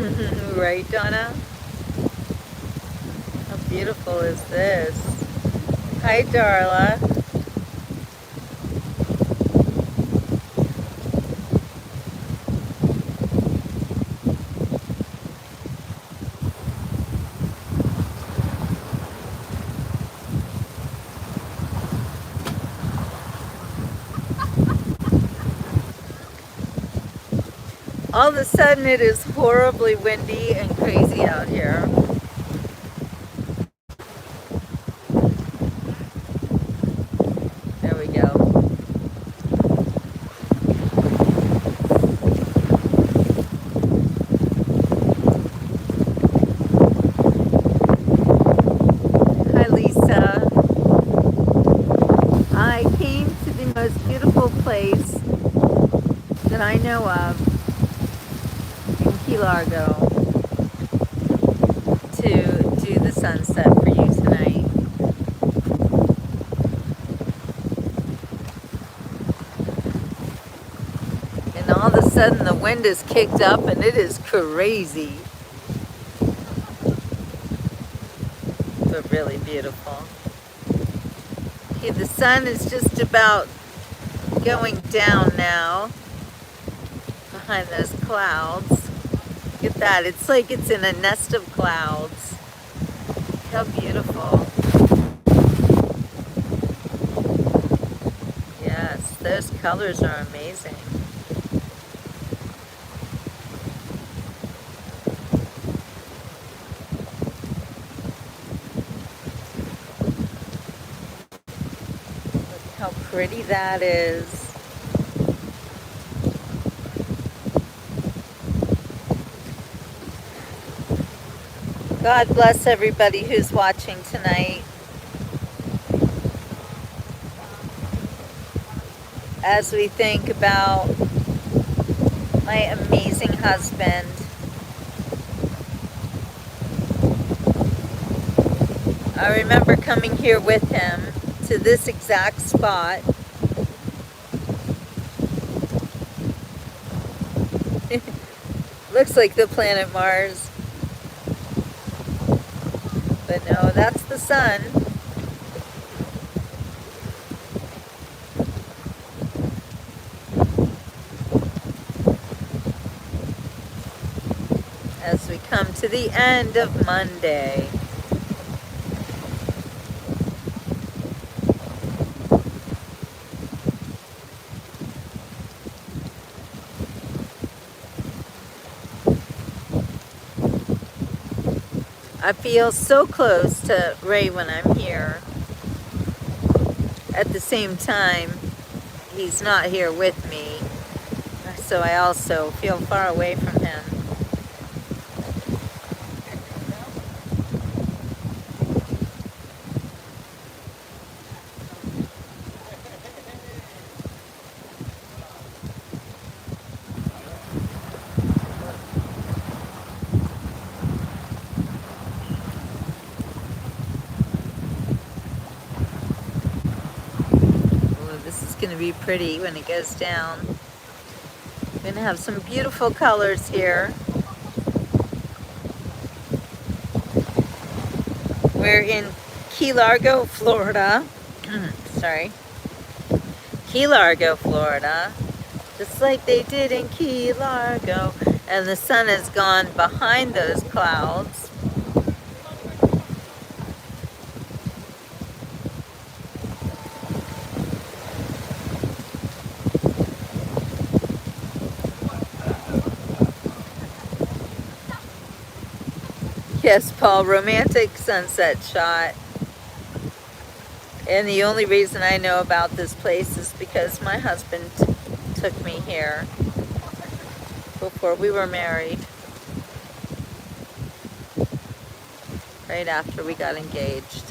Right, Donna? How beautiful is this? Hi, Darla. All of a sudden, it is horribly windy and crazy out here. There we go. Hi, Lisa. I came to the most beautiful place that I know of in Key Largo to do the sunset for you tonight. And all of a sudden the wind is kicked up and it is crazy. But really beautiful. Okay, the sun is just about going down now behind those clouds. Look at that, it's like it's in a nest of clouds. How beautiful. Yes, those colors are amazing. Look how pretty that is. God bless everybody who's watching tonight. As we think about my amazing husband, I remember coming here with him to this exact spot. Looks like the planet Mars. But no, that's the sun. As we come to the end of Monday. I feel so close to Ray when I'm here. At the same time, he's not here with me, so I also feel far away from him. This is going to be pretty when it goes down. We're going to have some beautiful colors here. We're in Key Largo, Florida. Sorry. Key Largo, Florida. Just like they did in Key Largo. And the sun has gone behind those clouds. Yes, Paul, romantic sunset shot. And the only reason I know about this place is because my husband took me here before we were married. Right after we got engaged.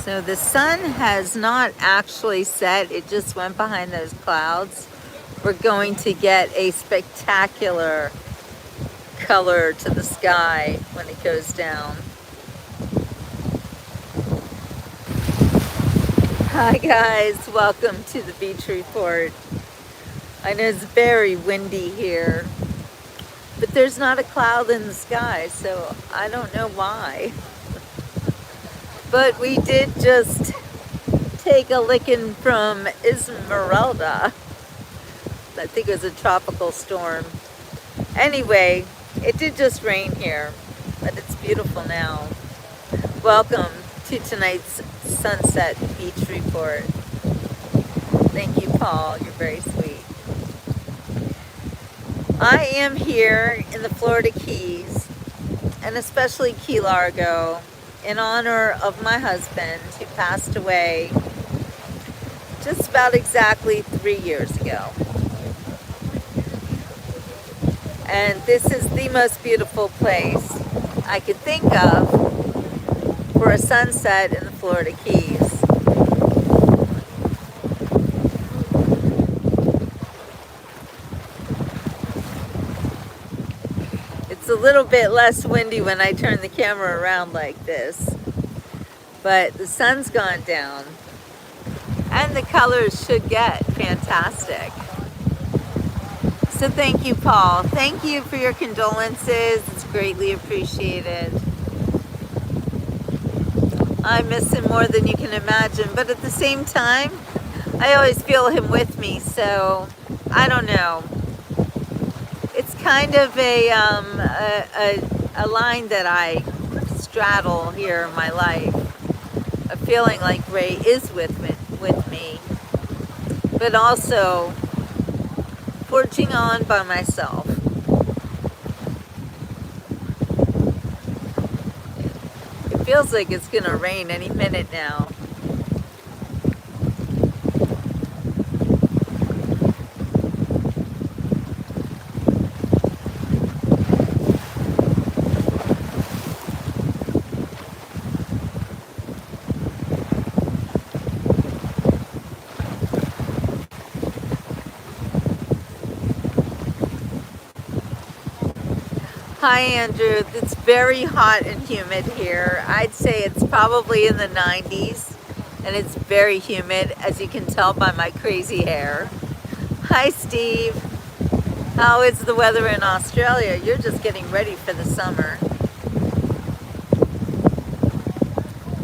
So the sun has not actually set, it just went behind those clouds. We're going to get a spectacular color to the sky when it goes down. Hi guys, welcome to the beach report. I know it's very windy here, but there's not a cloud in the sky, so I don't know why. But we did just take a licking from Esmeralda. I think it was a tropical storm. Anyway, it did just rain here, but it's beautiful now. Welcome to tonight's Sunset Beach Report. Thank you, Paul. You're very sweet. I am here in the Florida Keys, and especially Key Largo, in honor of my husband who passed away just about exactly 3 years ago. And this is the most beautiful place I could think of for a sunset in the Florida Keys. It's a little bit less windy when I turn the camera around like this, but the sun's gone down and the colors should get fantastic. So thank you, Paul. Thank you for your condolences. It's greatly appreciated. I miss him more than you can imagine, but at the same time, I always feel him with me, so I don't know. It's kind of a line that I straddle here in my life, a feeling like Ray is with me, but also forging on by myself. It feels like it's gonna rain any minute now. Hi Andrew, it's very hot and humid here. I'd say it's probably in the 90s and it's very humid, as you can tell by my crazy hair. Hi Steve, how is the weather in Australia? You're just getting ready for the summer.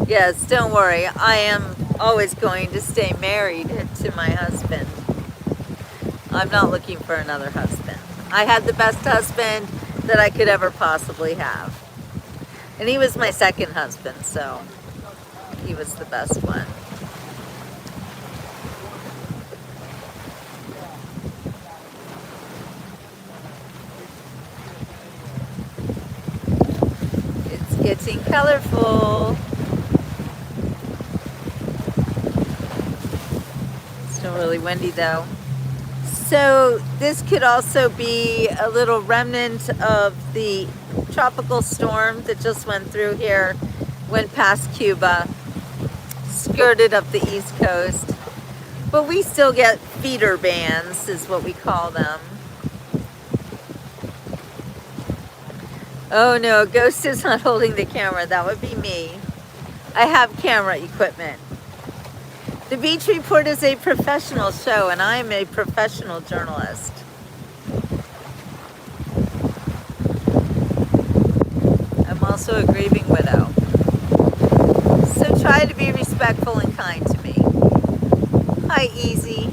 Yes, don't worry, I am always going to stay married to my husband. I'm not looking for another husband. I had the best husband that I could ever possibly have. And he was my second husband, so he was the best one. It's getting colorful. It's still really windy though. So this could also be a little remnant of the tropical storm that just went through here, went past Cuba, skirted up the East Coast. But we still get feeder bands, is what we call them. Oh no, Ghost is not holding the camera. That would be me. I have camera equipment. The Beach Report is a professional show, and I am a professional journalist. I'm also a grieving widow. So try to be respectful and kind to me. Hi, Easy.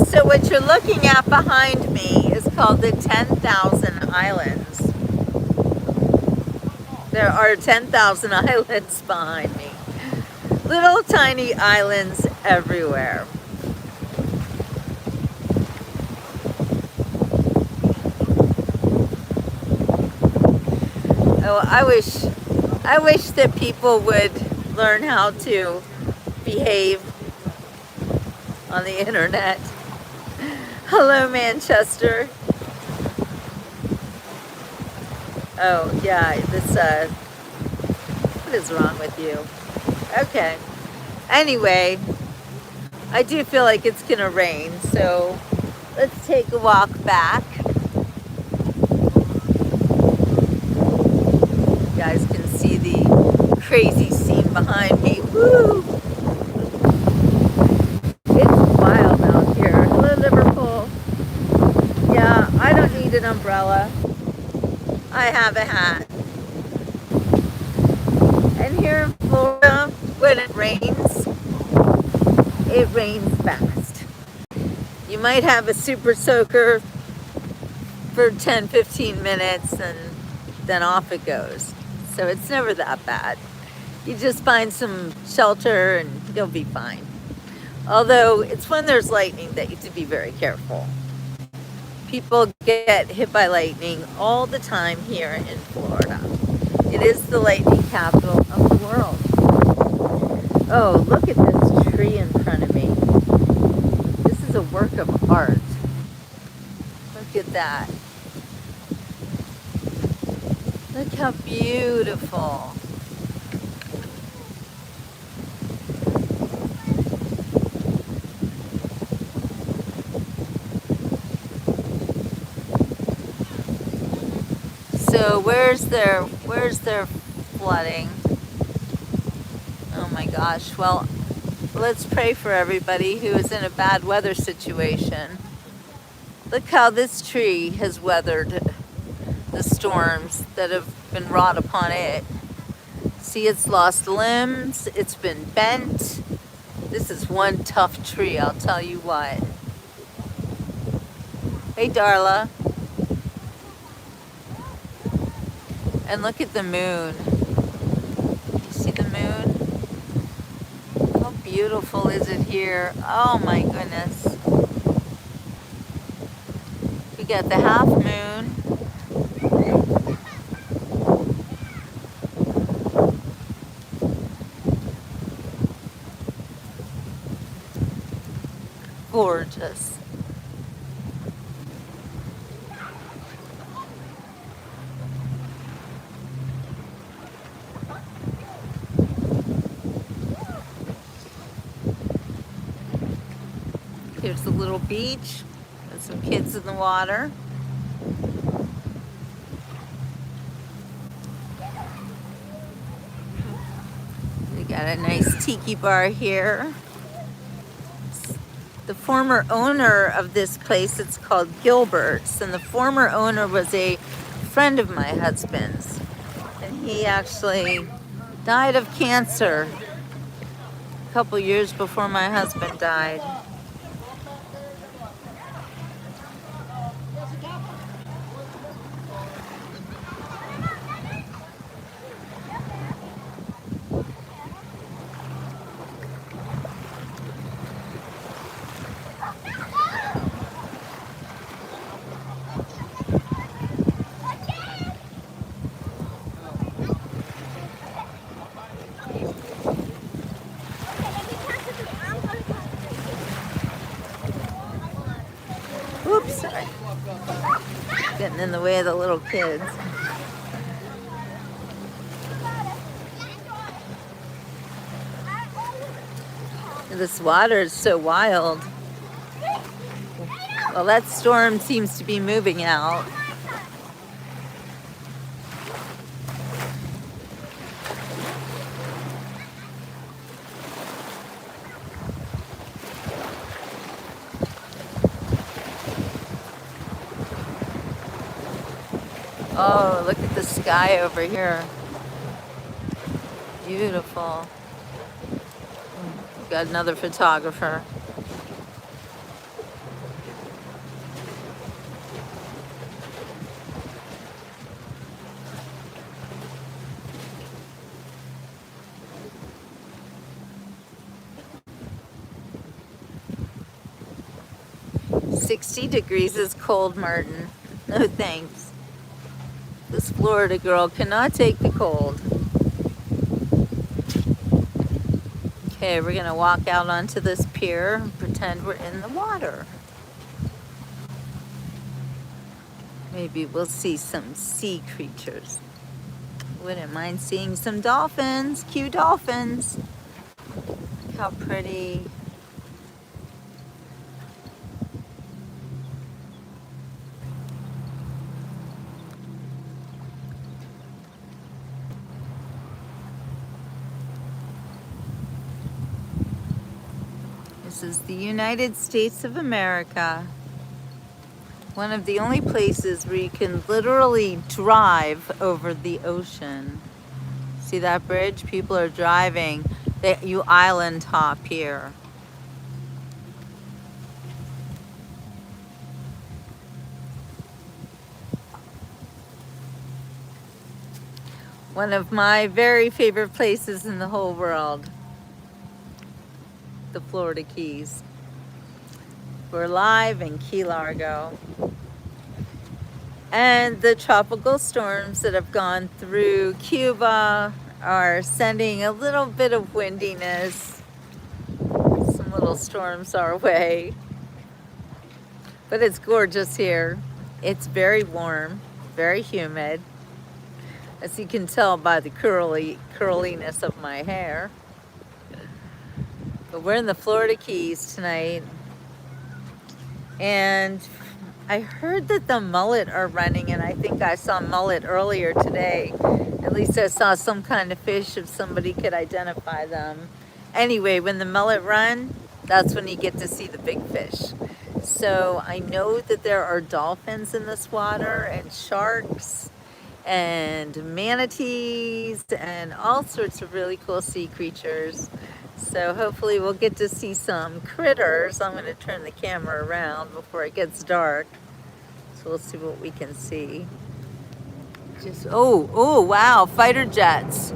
So what you're looking at behind me is called the 10,000 Islands. There are 10,000 islands behind me. Little tiny islands everywhere. Oh, I wish that people would learn how to behave on the internet. Hello, Manchester. Oh, yeah, this, what is wrong with you? Okay. Anyway, I do feel like it's gonna rain, so let's take a walk back. You guys can see the crazy scene behind me. Woo! It's wild out here. Hello, Liverpool. Yeah, I don't need an umbrella. I have a hat. And here in Florida, when it rains fast. You might have a super soaker for 10-15 minutes and then off it goes. So it's never that bad. You just find some shelter and you'll be fine. Although it's when there's lightning that you have to be very careful. People get hit by lightning all the time here in Florida. It is the lightning capital of the world. Oh, look at this tree in front of me. This is a work of art. Look at that. Look how beautiful. So where's their flooding? Oh my gosh. Well, let's pray for everybody who is in a bad weather situation. Look how this tree has weathered the storms that have been wrought upon it. See, it's lost limbs, it's been bent. This is one tough tree, I'll tell you what. Hey, Darla. And look at the moon. You see the moon? How beautiful is it here? Oh my goodness. We got the half moon. Gorgeous. Here's a little beach with some kids in the water. We got a nice tiki bar here. The former owner of this place, it's called GILBERT'S, and the former owner was a friend of my husband's, and he actually died of cancer a couple years before my husband died. Oops, sorry. Getting in the way of the little kids. This water is so wild. Well, that storm seems to be moving out. Oh, look at the sky over here. Beautiful. We've got another photographer. "60 degrees is cold, Martin. No thanks. This Florida girl cannot take the cold." Okay, we're gonna walk out onto this pier and pretend we're in the water. Maybe we'll see some sea creatures. Wouldn't mind seeing some dolphins, cute dolphins. Look how pretty. This is the United States of America. One of the only places where you can literally drive over the ocean. See that bridge? People are driving. You island hop here. One of my very favorite places in the whole world. The Florida Keys. We're live in Key Largo. And the tropical storms that have gone through Cuba are sending a little bit of windiness. Some little storms our way. But it's gorgeous here. It's very warm, very humid. As you can tell by the curliness of my hair. But we're in the Florida Keys tonight. And I heard that the mullet are running, and I think I saw mullet earlier today. At least I saw some kind of fish if somebody could identify them. Anyway, when the mullet run, that's when you get to see the big fish. So I know that there are dolphins in this water and sharks and manatees and all sorts of really cool sea creatures. So hopefully we'll get to see some critters. I'm going to turn the camera around before it gets dark. So we'll see what we can see. Oh, wow, fighter jets.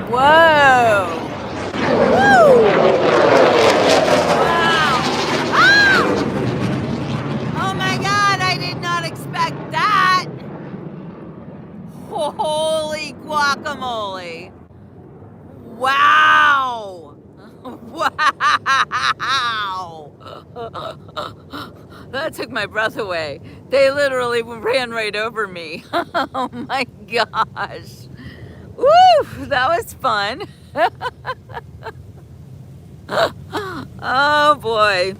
Whoa. Woo! Wow. Ah! Oh my God, I did not expect that. Holy guacamole. Wow. Wow. That took my breath away. They literally ran right over me. Oh my gosh. Woo, that was fun. Oh boy.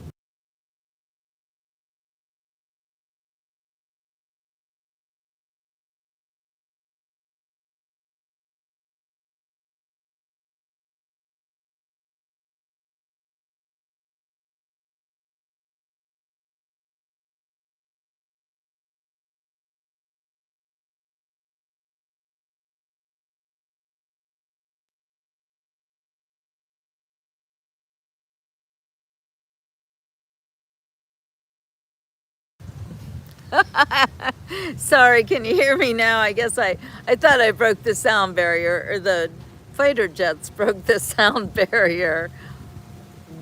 Sorry, can you hear me now? I guess I thought I broke the sound barrier, or the fighter jets broke the sound barrier.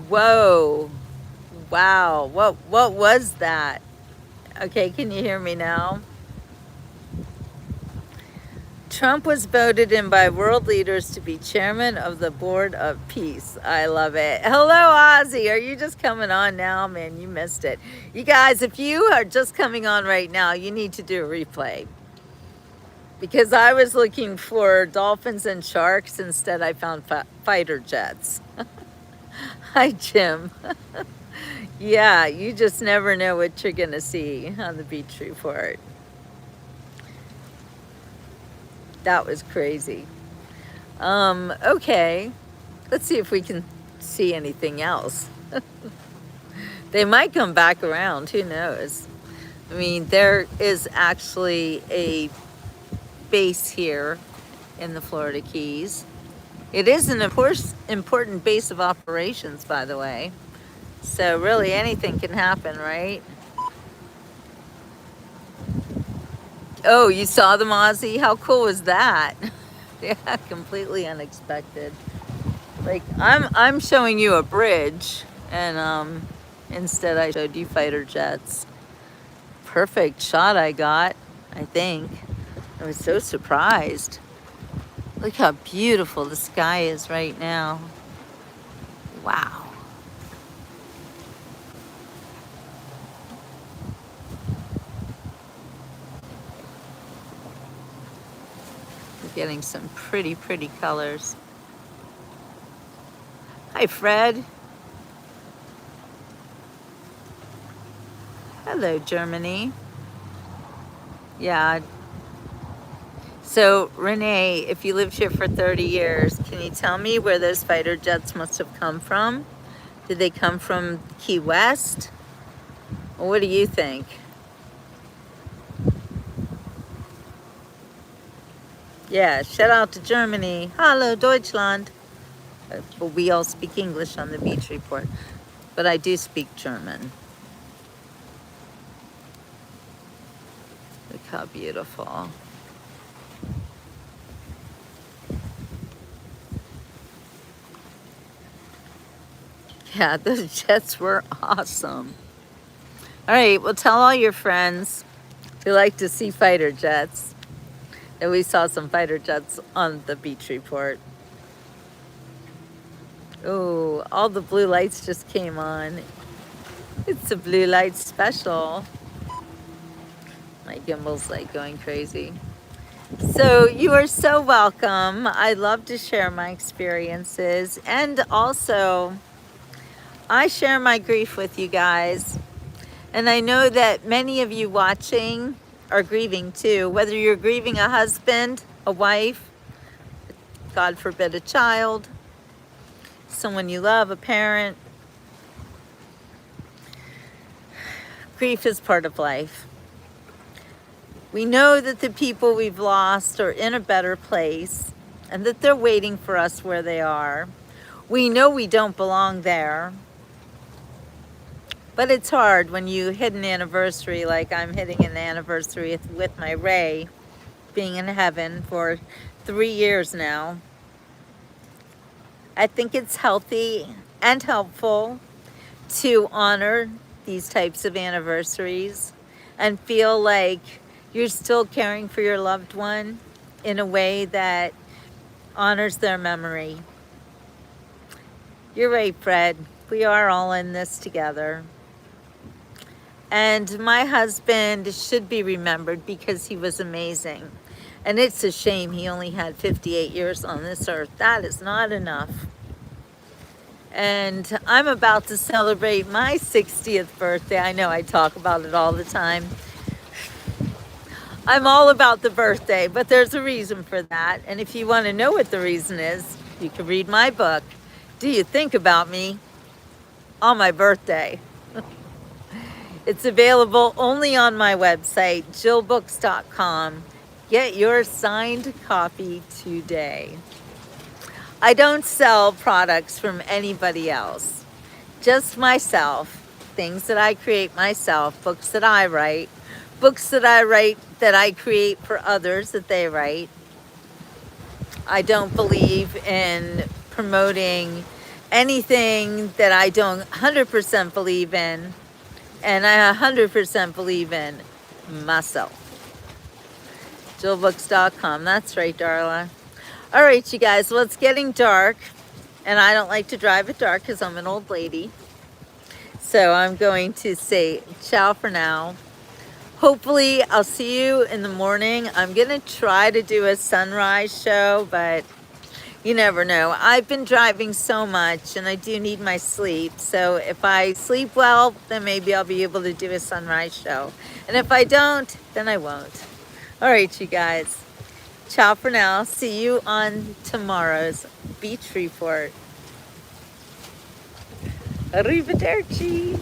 Whoa. Wow. What was that? Okay, can you hear me now? Trump was voted in by world leaders to be chairman of the Board of Peace. I love it. Hello, Ozzy. Are you just coming on now? Man, you missed it. You guys, if you are just coming on right now, you need to do a replay. Because I was looking for dolphins and sharks. Instead, I found fighter jets. Hi, Jim. Yeah, you just never know what you're going to see on the beach report. That was crazy. Okay, let's see if we can see anything else. They might come back around, who knows? I mean, there is actually a base here in the Florida Keys. It is an important base of operations, by the way. So really anything can happen, right? Oh, you saw them, Ozzy? How cool was that? Yeah, completely unexpected. Like, I'm showing you a bridge, and instead I showed you fighter jets. Perfect shot I got, I think. I was so surprised. Look how beautiful the sky is right now. Wow. Getting some pretty colors. Hi, Fred. Hello, Germany. Yeah. So, Renee, if you lived here for 30 years, can you tell me where those fighter jets must have come from? Did they come from Key West? Well, what do you think? Yeah, shout out to Germany. Hallo Deutschland. But we all speak English on the beach report. But I do speak German. Look how beautiful. Yeah, those jets were awesome. All right, well, tell all your friends who like to see fighter jets that we saw some fighter jets on the beach report. Oh, all the blue lights just came on. It's a blue light special. My gimbal's like going crazy. So you are so welcome. I love to share my experiences, and also I share my grief with you guys. And I know that many of you watching are grieving too, whether you're grieving a husband, a wife, God forbid a child, someone you love, a parent. Grief is part of life. We know that the people we've lost are in a better place and that they're waiting for us where they are. We know we don't belong there. But it's hard when you hit an anniversary, like I'm hitting an anniversary with my Ray, being in heaven for 3 years now. I think it's healthy and helpful to honor these types of anniversaries and feel like you're still caring for your loved one in a way that honors their memory. You're right, Fred. We are all in this together. And my husband should be remembered because he was amazing. And it's a shame he only had 58 years on this earth. That is not enough. And I'm about to celebrate my 60th birthday. I know I talk about it all the time. I'm all about the birthday, but there's a reason for that. And if you want to know what the reason is, you can read my book, Do You Think About Me, on my birthday. It's available only on my website, GILBERT'S.com. Get your signed copy today. I don't sell products from anybody else, just myself, things that I create myself, books that I write that I create for others that they write. I don't believe in promoting anything that I don't 100% believe in. And I 100% believe in myself. GILBERT'S.com. That's right, Darla. All right, you guys. Well, it's getting dark. And I don't like to drive at dark because I'm an old lady. So I'm going to say ciao for now. Hopefully, I'll see you in the morning. I'm going to try to do a sunrise show, but you never know. I've been driving so much and I do need my sleep. So if I sleep well, then maybe I'll be able to do a sunrise show. And if I don't, then I won't. All right, you guys. Ciao for now. See you on tomorrow's beach report. Arrivederci.